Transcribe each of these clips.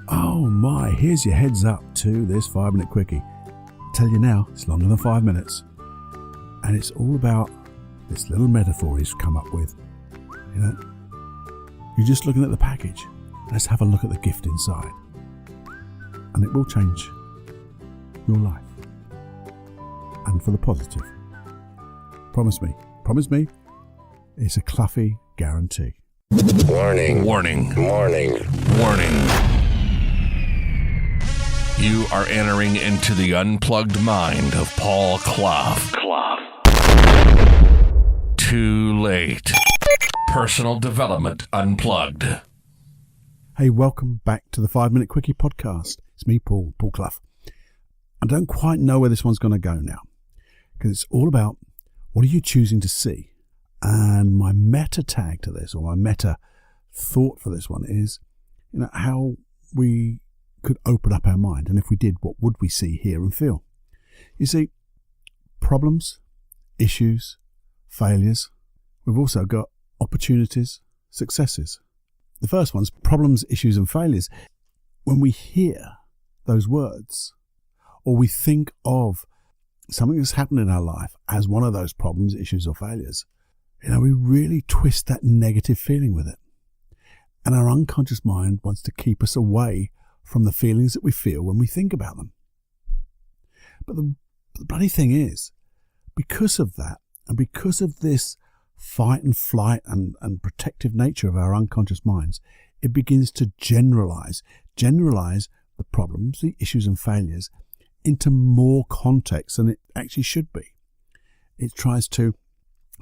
Oh my, here's your heads up to this 5-minute quickie. Tell you now, it's longer than 5 minutes. And it's all about this little metaphor he's come up with. You know, you're just looking at the package. Let's have a look at the gift inside. And it will change your life. And for the positive. Promise me, it's a Cluffy guarantee. Warning. Warning. Warning. Warning. You are entering into the unplugged mind of Paul Clough. Too late. Personal Development Unplugged. Hey, welcome back to the 5-Minute Quickie podcast. It's me, Paul Clough. I don't quite know where this one's going to go now, because it's all about what are you choosing to see? And my meta tag to this, or my meta thought for this one is, you know, how we could open up our mind. And if we did, what would we see, hear and feel? You see, problems, issues, failures. We've also got opportunities, successes. The first one's problems, issues and failures. When we hear those words, or we think of something that's happened in our life as one of those problems, issues or failures, you know, we really twist that negative feeling with it. And our unconscious mind wants to keep us away from the feelings that we feel when we think about them. But the bloody thing is, because of that, and because of this fight and flight and protective nature of our unconscious minds, it begins to generalize the problems, the issues and failures into more context than it actually should be. It tries to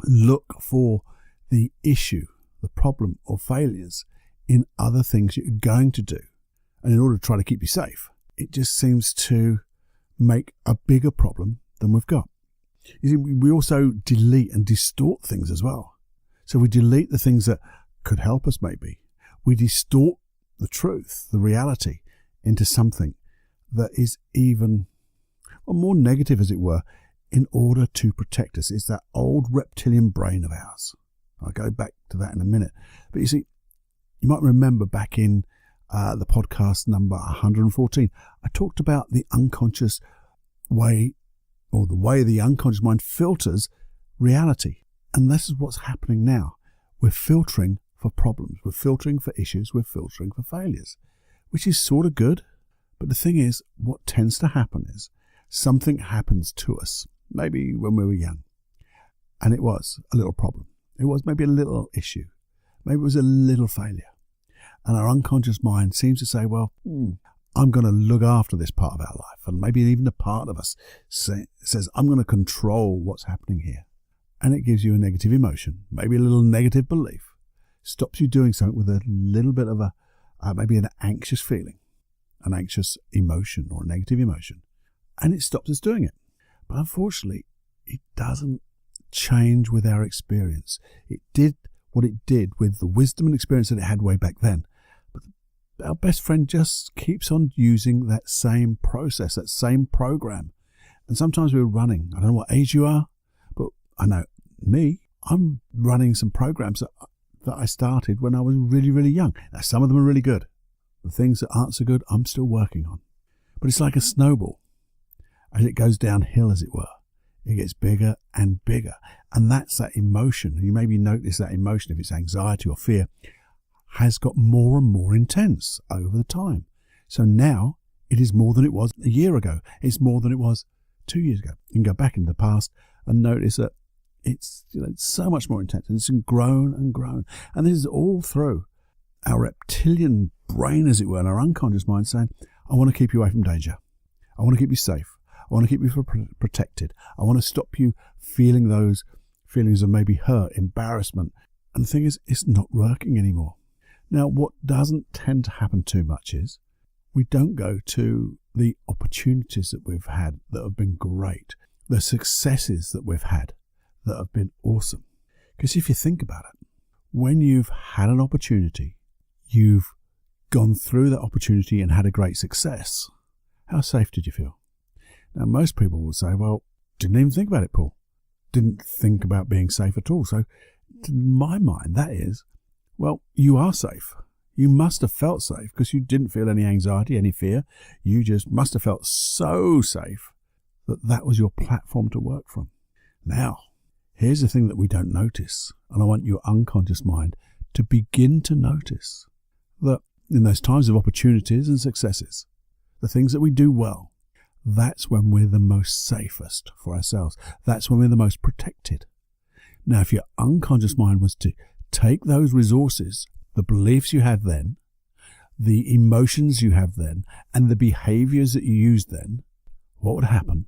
look for the issue, the problem or failures in other things you're going to do. And in order to try to keep you safe, it just seems to make a bigger problem than we've got. You see, we also delete and distort things as well. So we delete the things that could help us maybe. We distort the truth, the reality, into something that is even more negative, as it were, in order to protect us. It's that old reptilian brain of ours. I'll go back to that in a minute. But you see, you might remember back in the podcast number 114, I talked about the unconscious way, or the way the unconscious mind filters reality. And this is what's happening now. We're filtering for problems. We're filtering for issues. We're filtering for failures, which is sort of good. But the thing is, what tends to happen is something happens to us, maybe when we were young, and it was a little problem. It was maybe a little issue. Maybe it was a little failure. And our unconscious mind seems to say, well, I'm going to look after this part of our life. And maybe even a part of us says, I'm going to control what's happening here. And it gives you a negative emotion, maybe a little negative belief, stops you doing something with a little bit of maybe an anxious feeling, an anxious emotion or a negative emotion. And it stops us doing it. But unfortunately, it doesn't change with our experience. It did what it did with the wisdom and experience that it had way back then. But our best friend just keeps on using that same process, that same program. And sometimes we're running. I don't know what age you are, but I know me, I'm running some programs that I started when I was really, really young. Now, some of them are really good. The things that aren't so good, I'm still working on. But it's like a snowball. As it goes downhill, as it were, it gets bigger and bigger. And that's that emotion. You maybe notice that emotion, if it's anxiety or fear, has got more and more intense over the time. So now it is more than it was a year ago. It's more than it was 2 years ago. You can go back into the past and notice that it's, it's so much more intense, and it's grown and grown. And this is all through our reptilian brain, as it were, and our unconscious mind saying, I want to keep you away from danger. I want to keep you safe. I want to keep you protected. I want to stop you feeling those feelings of maybe hurt, embarrassment. And the thing is, it's not working anymore. Now, what doesn't tend to happen too much is we don't go to the opportunities that we've had that have been great, the successes that we've had that have been awesome. Because if you think about it, when you've had an opportunity, you've gone through that opportunity and had a great success, how safe did you feel? Now, most people will say, well, didn't even think about it, Paul. Didn't think about being safe at all. So, to my mind, that is, well, you are safe. You must have felt safe because you didn't feel any anxiety, any fear. You just must have felt so safe that was your platform to work from. Now, here's the thing that we don't notice, and I want your unconscious mind to begin to notice that in those times of opportunities and successes, the things that we do well, that's when we're the most safest for ourselves. That's when we're the most protected. Now, if your unconscious mind was to take those resources, the beliefs you have then, the emotions you have then, and the behaviors that you use then, what would happen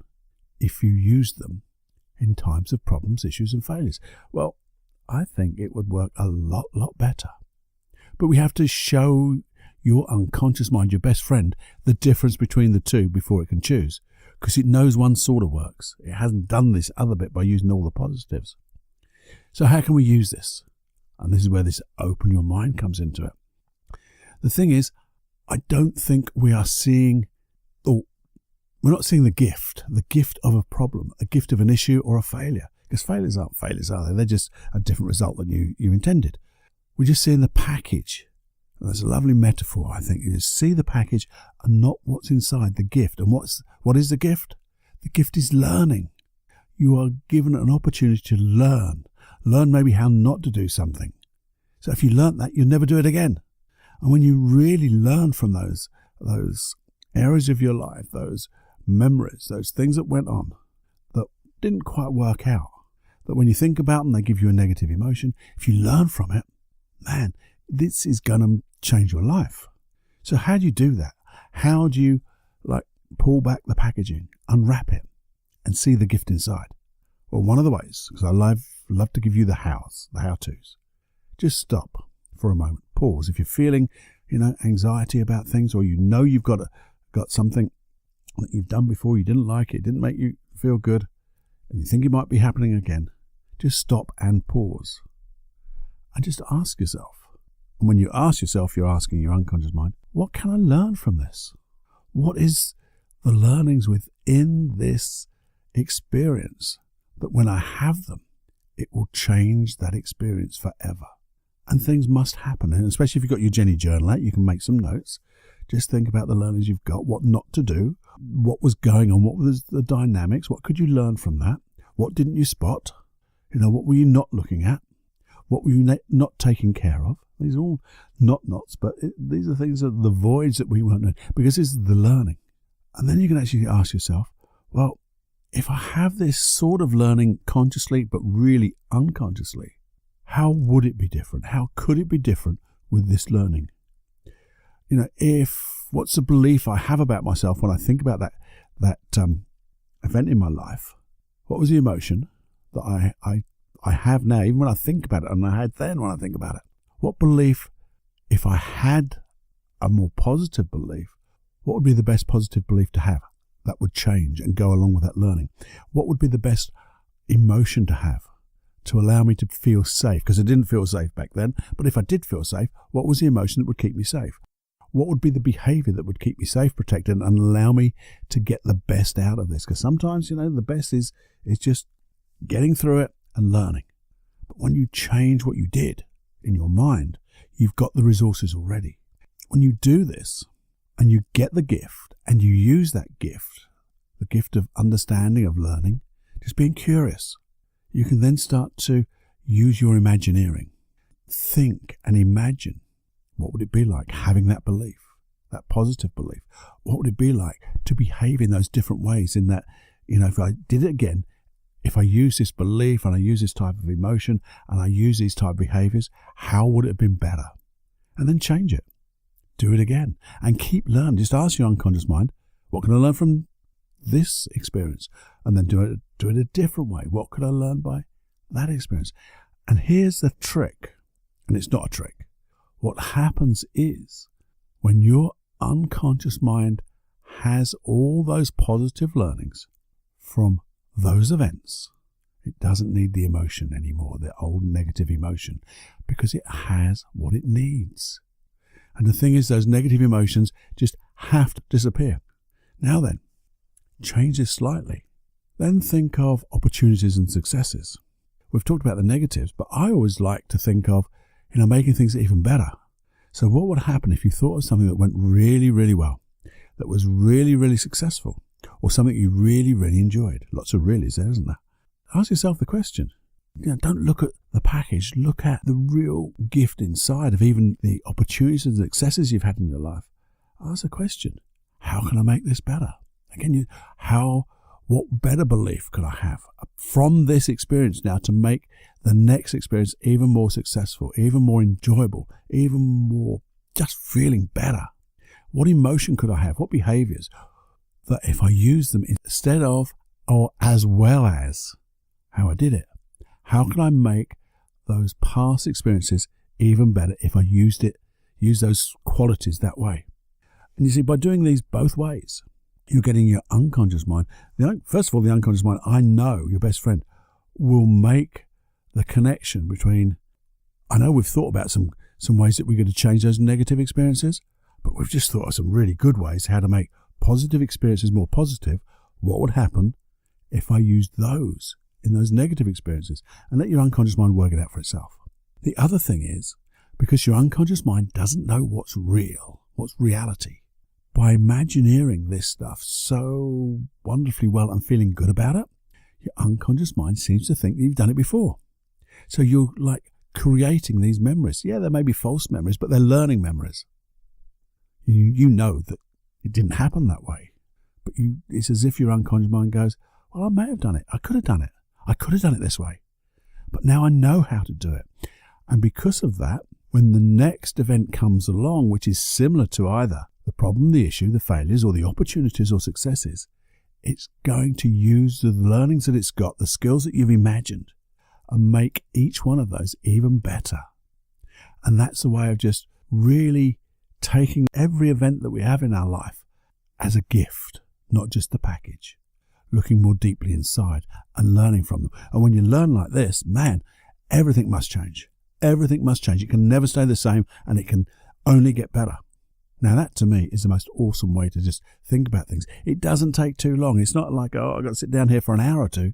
if you used them in times of problems, issues, and failures? Well, I think it would work a lot better. But we have to show your unconscious mind, your best friend, the difference between the two before it can choose, because it knows one sort of works. It hasn't done this other bit by using all the positives. So how can we use this? And this is where this open your mind comes into it. The thing is, I don't think we are seeing, or we're not seeing the gift of a problem, a gift of an issue or a failure. Because failures aren't failures, are they? They're just a different result than you intended. We're just seeing the package. And there's a lovely metaphor, I think. You just see the package and not what's inside, the gift. And what is the gift? The gift is learning. You are given an opportunity to learn maybe how not to do something. So if you learnt that, you'll never do it again. And when you really learn from those areas of your life, those memories, those things that went on that didn't quite work out, that when you think about them, they give you a negative emotion. If you learn from it, man, this is going to change your life. So how do you do that? How do you pull back the packaging, unwrap it, and see the gift inside? Well, one of the ways, because I love to give you the how-tos. Just stop for a moment. Pause. If you're feeling, anxiety about things, or you've got something that you've done before, you didn't like it, didn't make you feel good, and you think it might be happening again, just stop and pause. And just ask yourself. And when you ask yourself, you're asking your unconscious mind, what can I learn from this? What is the learnings within this experience that when I have them, it will change that experience forever? And things must happen. And especially if you've got your Jenny journal out, you can make some notes. Just think about the learnings you've got, what not to do, what was going on, what was the dynamics, what could you learn from that? What didn't you spot? What were you not looking at? What were you not taking care of? These are all nots, but these are things that the voids that we weren't doing, because this is the learning. And then you can actually ask yourself, well, if I have this sort of learning consciously, but really unconsciously, how would it be different? How could it be different with this learning? What's the belief I have about myself when I think about that event in my life? What was the emotion that I have now, even when I think about it, and I had then when I think about it? What belief, if I had a more positive belief, what would be the best positive belief to have that would change and go along with that learning? What would be the best emotion to have to allow me to feel safe? Because I didn't feel safe back then, but if I did feel safe, what was the emotion that would keep me safe? What would be the behavior that would keep me safe, protected, and allow me to get the best out of this? Because sometimes, the best is just getting through it and learning. But when you change what you did in your mind, you've got the resources already. When you do this and you get the gift and you use that gift, the gift of understanding, of learning, just being curious, you can then start to use your imagineering. Think and imagine, what would it be like having that belief, that positive belief? What would it be like to behave in those different ways, in that, if I did it again, if I use this belief and I use this type of emotion and I use these type of behaviors, how would it have been better? And then change it. Do it again and keep learning. Just ask your unconscious mind, what can I learn from this experience? And then do it a different way. What could I learn by that experience? And here's the trick, and it's not a trick. What happens is when your unconscious mind has all those positive learnings from those events, it doesn't need the emotion anymore, the old negative emotion, because it has what it needs. And the thing is, those negative emotions just have to disappear. Now then, change this slightly. Then think of opportunities and successes. We've talked about the negatives, but I always like to think of, making things even better. So what would happen if you thought of something that went really, really well, that was really, really successful, or something you really, really enjoyed? Lots of reallys there, isn't there? Ask yourself the question. Don't look at the package. Look at the real gift inside of even the opportunities and successes you've had in your life. Ask the question, how can I make this better? Again, what better belief could I have from this experience now to make the next experience even more successful, even more enjoyable, even more just feeling better? What emotion could I have? What behaviors that if I use them instead of or as well as how I did it? How can I make those past experiences even better if I use those qualities that way? And you see, by doing these both ways, you're getting your unconscious mind. First of all, the unconscious mind, I know your best friend, will make the connection between, I know we've thought about some ways that we're going to change those negative experiences, but we've just thought of some really good ways how to make positive experiences more positive. What would happen if I used those in those negative experiences, and let your unconscious mind work it out for itself? The other thing is, because your unconscious mind doesn't know what's real, what's reality, by imagineering this stuff so wonderfully well and feeling good about it, your unconscious mind seems to think that you've done it before. So you're like creating these memories. Yeah, they may be false memories, but they're learning memories. You know that it didn't happen that way, but it's as if your unconscious mind goes, well, I may have done it. I could have done it. I could have done it this way, but now I know how to do it. And because of that, when the next event comes along, which is similar to either the problem, the issue, the failures, or the opportunities or successes, it's going to use the learnings that it's got, the skills that you've imagined, and make each one of those even better. And that's the way of just really taking every event that we have in our life as a gift, not just the package, looking more deeply inside and learning from them. And when you learn like this, man, everything must change. Everything must change. It can never stay the same, and it can only get better. Now, that to me is the most awesome way to just think about things. It doesn't take too long. It's not like, I've got to sit down here for an hour or two.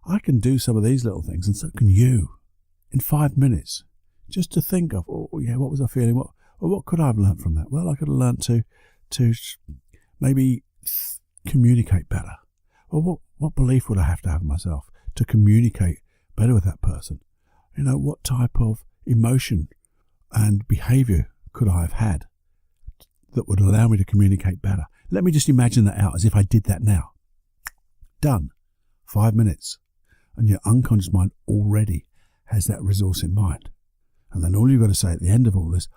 I can do some of these little things, and so can you, in 5 minutes, just to think of, what was I feeling? What could I have learned from that? Well, I could have learned to maybe communicate better. Well, what belief would I have to have in myself to communicate better with that person? What type of emotion and behavior could I have had that would allow me to communicate better? Let me just imagine that out as if I did that now. Done. 5 minutes. And your unconscious mind already has that resource in mind. And then all you've got to say at the end of all this,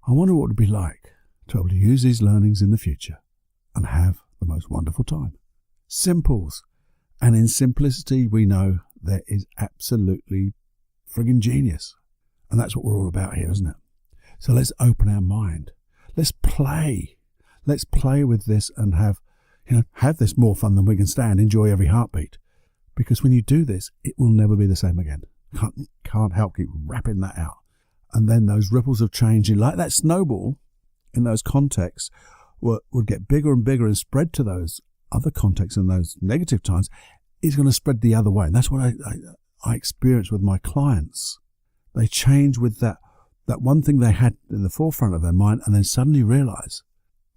I wonder what it would be like to be able to use these learnings in the future and have the most wonderful time. Simples. And in simplicity, we know there is absolutely friggin' genius. And that's what we're all about here, isn't it? So let's open our mind. Let's play. Let's play with this and have this more fun than we can stand. Enjoy every heartbeat. Because when you do this, it will never be the same again. Can't help keep rapping that out. And then those ripples of change, like that snowball in those contexts, would get bigger and bigger and spread to those other contexts and those negative times. It's going to spread the other way. And that's what I experience with my clients. They change with that one thing they had in the forefront of their mind, and then suddenly realize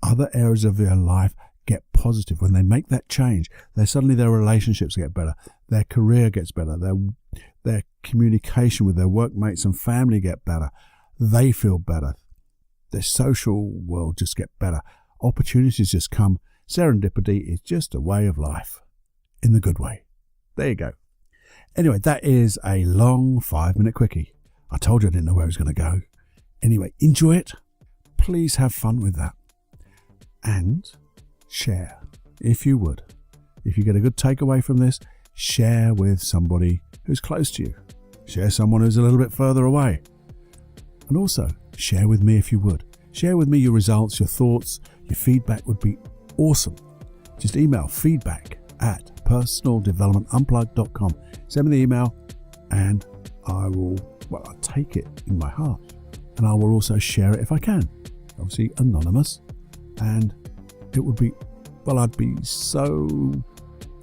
other areas of their life get positive. When they make that change, suddenly their relationships get better, their career gets better, their communication with their workmates and family get better, they feel better, their social world just get better, opportunities just come. Serendipity is just a way of life, in the good way. There you go. Anyway, that is a long 5-minute quickie. I told you I didn't know where it was going to go. Anyway, enjoy it. Please have fun with that. And share, if you would. If you get a good takeaway from this, share with somebody who's close to you. Share someone who's a little bit further away. And also, share with me if you would. Share with me your results, your thoughts, your feedback would be awesome. Just email feedback@personaldevelopmentunplugged.com. Send me the email and I'll take it in my heart. And I will also share it if I can. Obviously anonymous. And it would be, I'd be so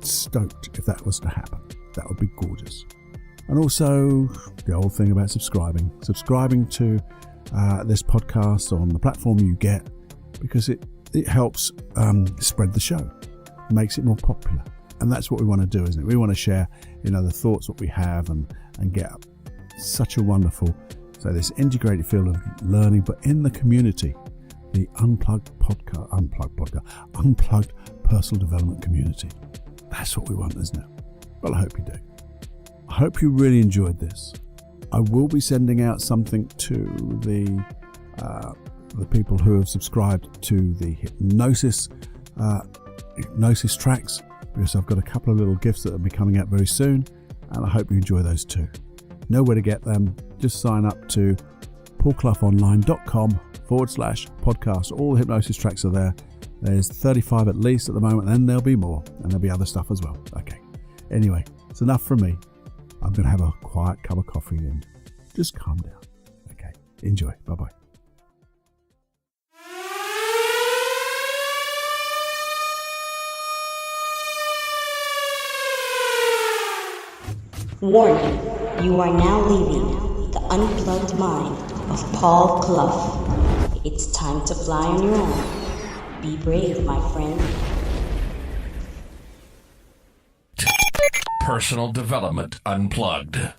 stoked if that was to happen. That would be gorgeous. And also the old thing about subscribing to this podcast on the platform you get, because it helps spread the show, makes it more popular. And that's what we want to do, isn't it? We want to share, the thoughts what we have and get such a wonderful, this integrated field of learning, but in the community, the unplugged personal development community. That's what we want, isn't it? Well, I hope you do. I hope you really enjoyed this. I will be sending out something to the people who have subscribed to the hypnosis tracks, because I've got a couple of little gifts that will be coming out very soon, and I hope you enjoy those too. Know where to get them. Just sign up to paulcloughonline.com/podcast. All the hypnosis tracks are there. There's 35 at least at the moment, and there'll be more, and there'll be other stuff as well. Okay. Anyway, it's enough from me. I'm going to have a quiet cup of coffee and just calm down. Okay. Enjoy. Bye-bye. Warning, you are now leaving the unplugged mind of Paul Clough. It's time to fly on your own. Be brave, my friend. Personal Development Unplugged.